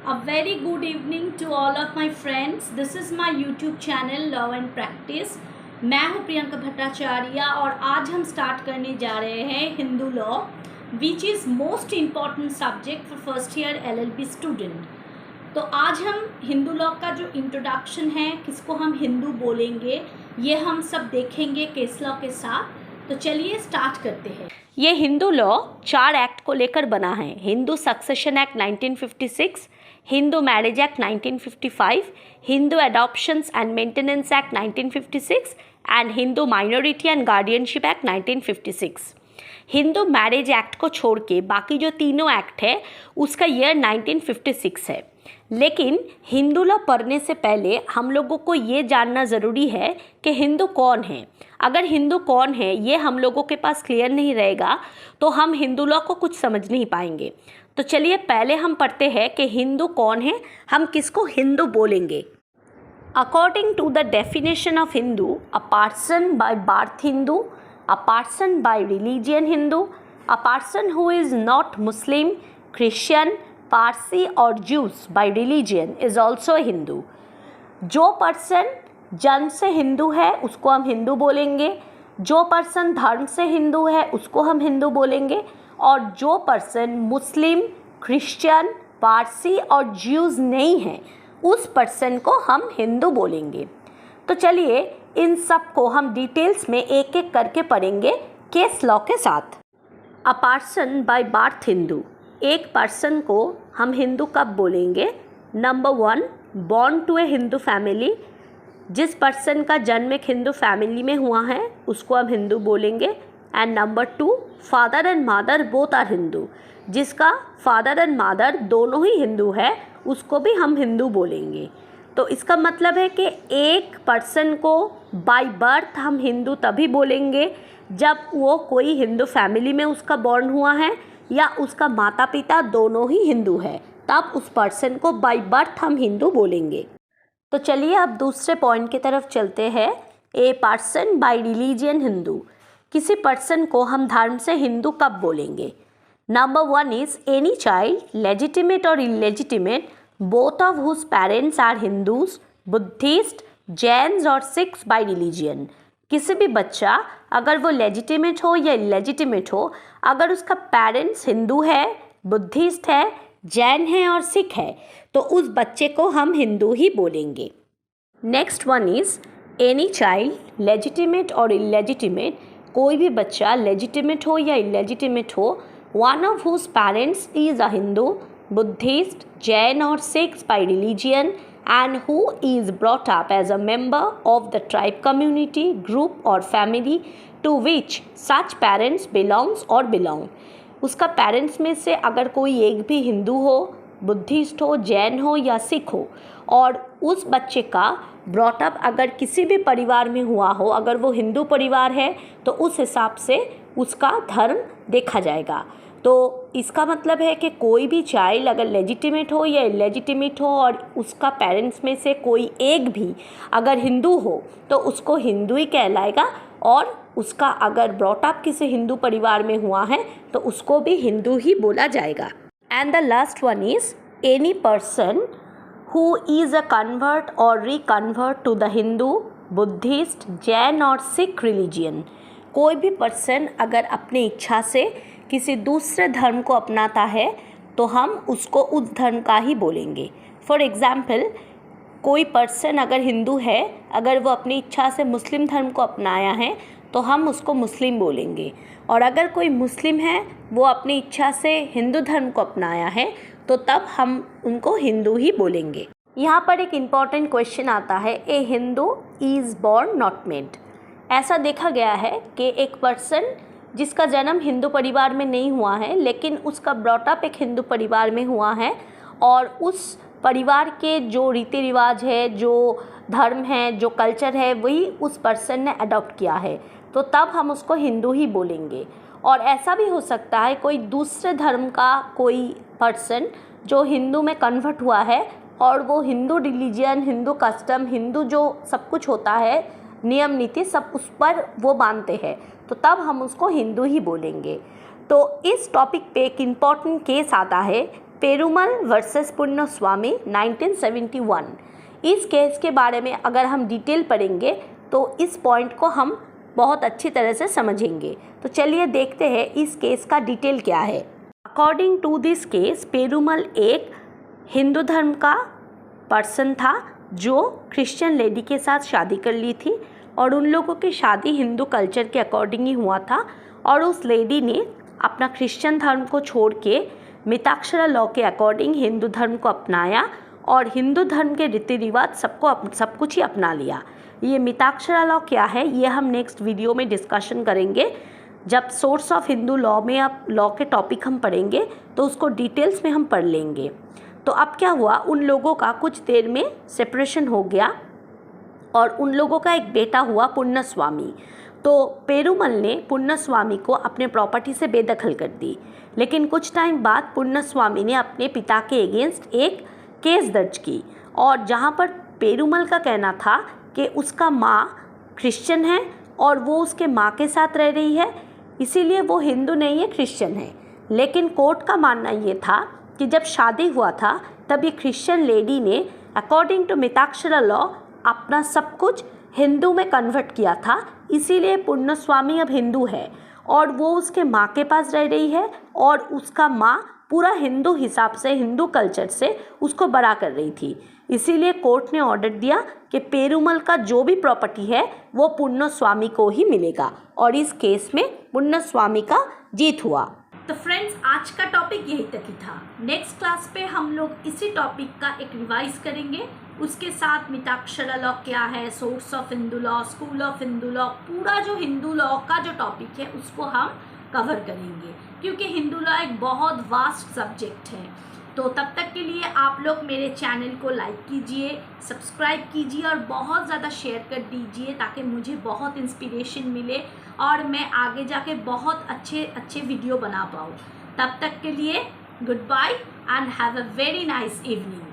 A very good evening to all of my friends. This is my YouTube channel Law and Practice. मैं हूँ प्रियंका भट्टाचार्य और आज हम start करने जा रहे हैं Hindu law which is most important subject for first year LLB student. तो आज हम हिंदू लॉ का जो इंट्रोडक्शन है, किसको हम हिंदू बोलेंगे, ये हम सब देखेंगे केस लॉ के साथ। तो चलिए स्टार्ट करते हैं। ये हिंदू लॉ 4 एक्ट को लेकर बना है। Hindu succession act 1956, Hindu marriage act 1955, Hindu adoptions and maintenance act 1956 and Hindu minority and guardianship act 1956। Hindu marriage act को छोड़ के बाकी जो तीनों एक्ट है उसका ईयर 1956 है। लेकिन हिंदू लॉ पढ़ने से पहले हम लोगों को ये जानना ज़रूरी है कि हिंदू कौन है। अगर हिंदू कौन है ये हम लोगों के पास क्लियर नहीं रहेगा तो हम हिंदू लॉ को कुछ समझ नहीं पाएंगे। तो चलिए पहले हम पढ़ते हैं कि हिंदू कौन है, हम किसको हिंदू बोलेंगे। According to the definition of Hindu, a person by birth Hindu, a person by religion Hindu, a person who is not Muslim, Christian, Parsi और Jews by religion is also Hindu. जो पर्सन जन्म से हिंदू है उसको हम हिंदू बोलेंगे, जो पर्सन धर्म से हिंदू है उसको हम हिंदू बोलेंगे, और जो पर्सन मुस्लिम, क्रिश्चियन, पारसी और ज्यूज़ नहीं है उस पर्सन को हम हिंदू बोलेंगे। तो चलिए इन सब को हम डिटेल्स में एक एक करके पढ़ेंगे केस लॉ के साथ। A person by birth Hindu, एक पर्सन को हम हिंदू कब बोलेंगे। Number 1, born to a Hindu family, जिस पर्सन का जन्म एक हिंदू फैमिली में हुआ है उसको हम हिंदू बोलेंगे। And number 2, father and mother both are Hindu, जिसका फादर एंड मदर दोनों ही हिंदू है उसको भी हम हिंदू बोलेंगे। तो इसका मतलब है कि एक पर्सन को बाय बर्थ हम हिंदू तभी बोलेंगे जब वो कोई हिंदू फैमिली में उसका बॉर्न हुआ है या उसका माता पिता दोनों ही हिंदू है, तब उस पर्सन को बाय बर्थ हम हिंदू बोलेंगे। तो चलिए अब दूसरे पॉइंट की तरफ चलते हैं। A person by religion Hindu, किसी पर्सन को हम धर्म से हिंदू कब बोलेंगे। Number 1 is any child, legitimate और illegitimate, both of whose parents are Hindus, Buddhist, Jains और सिख्स बाय रिलीजियन। किसी भी बच्चा अगर वो लेजिटिमेट हो या इलेजिटिमेट हो, अगर उसका पेरेंट्स हिंदू है, बुद्धिस्ट है, जैन है और सिख है, तो उस बच्चे को हम हिंदू ही बोलेंगे। Next one is any child, legitimate और इलेजिटिमेट, कोई भी बच्चा लेजिटिमेट हो या इलेजिटिमेट हो, one of whose parents is a Hindu, Buddhist, Jain और Sikhs by religion and who is brought up as a member of the tribe community, group or family to which such parents belongs or belong। उसका parents में से अगर कोई एक भी हिंदू हो, Buddhist हो, जैन हो या सिख हो, और उस बच्चे का ब्रॉटअप अगर किसी भी परिवार में हुआ हो, अगर वो हिंदू परिवार है तो उस हिसाब से उसका धर्म देखा जाएगा। तो इसका मतलब है कि कोई भी चाइल्ड अगर लेजिटिमेट हो या इलेजिटिमेट हो और उसका पेरेंट्स में से कोई एक भी अगर हिंदू हो तो उसको हिंदू ही कहलाएगा, और उसका अगर ब्रॉटअप किसी हिंदू परिवार में हुआ है तो उसको भी हिंदू ही बोला जाएगा। And the last one is any person who is a convert और reconvert to the Hindu, Buddhist, Jain और सिख रिलीजियन। कोई भी पर्सन अगर अपनी इच्छा से किसी दूसरे धर्म को अपनाता है तो हम उसको उस धर्म का ही बोलेंगे। फॉर एग्ज़ाम्पल, कोई पर्सन अगर हिंदू है, अगर वो अपनी इच्छा से मुस्लिम धर्म को अपनाया है तो हम उसको मुस्लिम बोलेंगे, और अगर कोई मुस्लिम है वो अपनी इच्छा से हिंदू धर्म को अपनाया है तो तब हम उनको हिंदू ही बोलेंगे। यहाँ पर एक इम्पॉर्टेंट क्वेश्चन आता है, a Hindu is born not made. ऐसा देखा गया है कि एक पर्सन जिसका जन्म हिंदू परिवार में नहीं हुआ है लेकिन उसका ब्रॉटअप एक हिंदू परिवार में हुआ है, और उस परिवार के जो रीति रिवाज है, जो धर्म है, जो कल्चर है, वही उस पर्सन ने अडॉप्ट किया है, तो तब हम उसको हिंदू ही बोलेंगे। और ऐसा भी हो सकता है कोई दूसरे धर्म का कोई पर्सन जो हिंदू में कन्वर्ट हुआ है और वो हिंदू रिलीजियन, हिंदू कस्टम, हिंदू जो सब कुछ होता है, नियम नीति सब उस पर वो मानते हैं, तो तब हम उसको हिंदू ही बोलेंगे। तो इस टॉपिक पे एक इम्पॉर्टेंट केस आता है पेरुमल वर्सेस पुन्नस्वामी 1971। इस केस के बारे में अगर हम डिटेल पढ़ेंगे तो इस पॉइंट को हम बहुत अच्छी तरह से समझेंगे। तो चलिए देखते हैं इस केस का डिटेल क्या है। According to this case, Perumal एक हिंदू धर्म का पर्सन था जो क्रिश्चियन लेडी के साथ शादी कर ली थी और उन लोगों की शादी हिंदू कल्चर के अकॉर्डिंग ही हुआ था और उस लेडी ने अपना क्रिश्चियन धर्म को छोड़ के मिताक्षरा लॉ के अकॉर्डिंग हिंदू धर्म को अपनाया और हिंदू धर्म के रीति रिवाज सब कुछ ही अपना लिया। ये मिताक्षरा लॉ क्या है ये हम नेक्स्ट वीडियो में डिस्कशन करेंगे। जब सोर्स ऑफ हिंदू लॉ में अब लॉ के टॉपिक हम पढ़ेंगे तो उसको डिटेल्स में हम पढ़ लेंगे। तो अब क्या हुआ, उन लोगों का कुछ देर में सेपरेशन हो गया और उन लोगों का एक बेटा हुआ पुन्नस्वामी। तो पेरुमल ने पुन्नस्वामी को अपने प्रॉपर्टी से बेदखल कर दी, लेकिन कुछ टाइम बाद पुन्नस्वामी ने अपने पिता के अगेंस्ट एक केस दर्ज की और जहाँ पर पेरुमल का कहना था कि उसका माँ क्रिश्चियन है और वो उसके माँ के साथ रह रही है, इसीलिए वो हिंदू नहीं है, क्रिश्चियन है। लेकिन कोर्ट का मानना ये था कि जब शादी हुआ था तब ये क्रिश्चियन लेडी ने अकॉर्डिंग टू मिताक्षरा लॉ अपना सब कुछ हिंदू में कन्वर्ट किया था, इसीलिए पुन्नस्वामी अब हिंदू है और वो उसके माँ के पास रह रही है और उसका माँ पूरा हिंदू हिसाब से, हिंदू कल्चर से उसको बड़ा कर रही थी। इसीलिए कोर्ट ने ऑर्डर दिया कि पेरुमल का जो भी प्रॉपर्टी है वो पुन्नस्वामी को ही मिलेगा और इस केस में पुन्नस्वामी का जीत हुआ। तो फ्रेंड्स, आज का टॉपिक यही तक ही था। नेक्स्ट क्लास पे हम लोग इसी टॉपिक का एक रिवाइज करेंगे, उसके साथ मिताक्षरा लॉ क्या है, source of Hindu law, school of Hindu law, पूरा जो हिंदू लॉ का जो टॉपिक है उसको हम कवर करेंगे, क्योंकि हिंदू लॉ एक बहुत वास्ट सब्जेक्ट है। तो तब तक के लिए आप लोग मेरे चैनल को लाइक कीजिए, सब्सक्राइब कीजिए और बहुत ज़्यादा शेयर कर दीजिए ताकि मुझे बहुत इंस्पिरेशन मिले और मैं आगे जाके बहुत अच्छे वीडियो बना पाऊँ। तब तक के लिए goodbye and have a very nice evening.